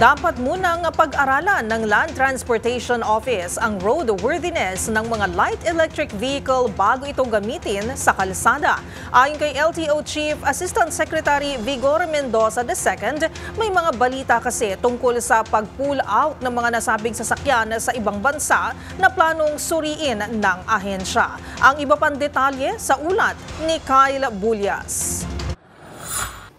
Dapat munang pag-aralan ng Land Transportation Office ang roadworthiness ng mga light electric vehicle bago ito gamitin sa kalsada. Ayon kay LTO Chief Assistant Secretary Vigor Mendoza II, may mga balita kasi tungkol sa pag-pull out ng mga nasabing sasakyan sa ibang bansa na planong suriin ng ahensya. Ang iba pang detalye sa ulat ni Kyle Bulyas.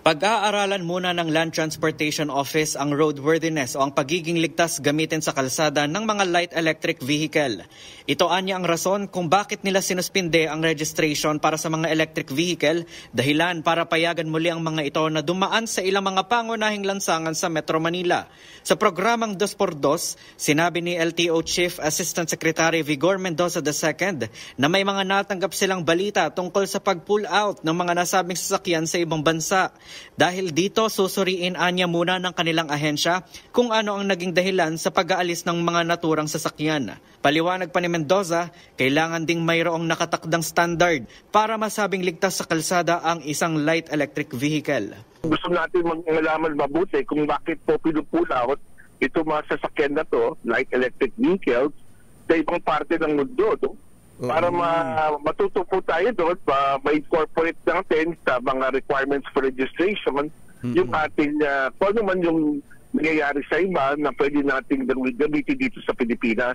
Pag-aaralan muna ng Land Transportation Office ang roadworthiness o ang pagiging ligtas gamitin sa kalsada ng mga light electric vehicle. Ito anya ang rason kung bakit nila sinuspinde ang registration para sa mga electric vehicle, dahilan para payagan muli ang mga ito na dumaan sa ilang mga pangunahing lansangan sa Metro Manila. Sa programang 2x2, sinabi ni LTO Chief Assistant Secretary Vigor Mendoza II na may mga natanggap silang balita tungkol sa pag-pull out ng mga nasabing sasakyan sa ibang bansa. Dahil dito, susuriin anya muna ng kanilang ahensya kung ano ang naging dahilan sa pag-aalis ng mga naturang sasakyan. Paliwanag pa ni Mendoza, kailangan ding mayroong nakatakdang standard para masabing ligtas sa kalsada ang isang light electric vehicle. Gusto natin malaman mabuti kung bakit po pinupull out ito mga sasakyan na to, light electric vehicles, sa ibang parte ng mundo. No? Para matuto po tayo doon, ma-incorporate natin sa mga requirements for registration, yung ating, kung ano man yung nangyayari sa iba na pwede natin gamitin dito sa Pilipinas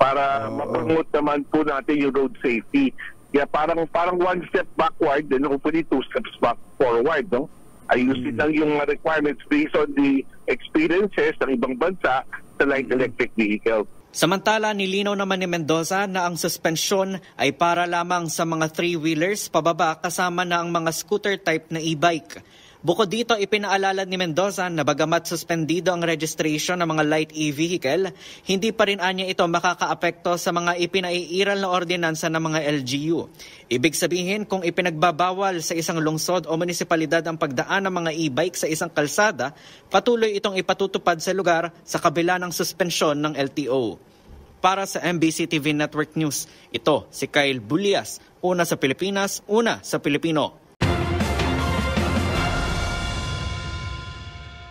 para mapromote naman po natin yung road safety. Kaya parang one step backward and hopefully two steps forward. No? Ayusin lang yung requirements based on the experiences ng ibang bansa sa light electric vehicle. Samantala, nilinaw naman ni Mendoza na ang suspensyon ay para lamang sa mga three-wheelers pababa kasama na ang mga scooter type na e-bike. Bukod dito, ipinaalala ni Mendoza na bagamat suspendido ang registration ng mga light e-vehicle, hindi pa rin anya ito makakaapekto sa mga ipinaiiral na ordinansa ng mga LGU. Ibig sabihin, kung ipinagbabawal sa isang lungsod o munisipalidad ang pagdaan ng mga e-bike sa isang kalsada, patuloy itong ipatutupad sa lugar sa kabila ng suspensyon ng LTO. Para sa MBC TV Network News, ito si Kyle Bulyas, una sa Pilipinas, una sa Pilipino.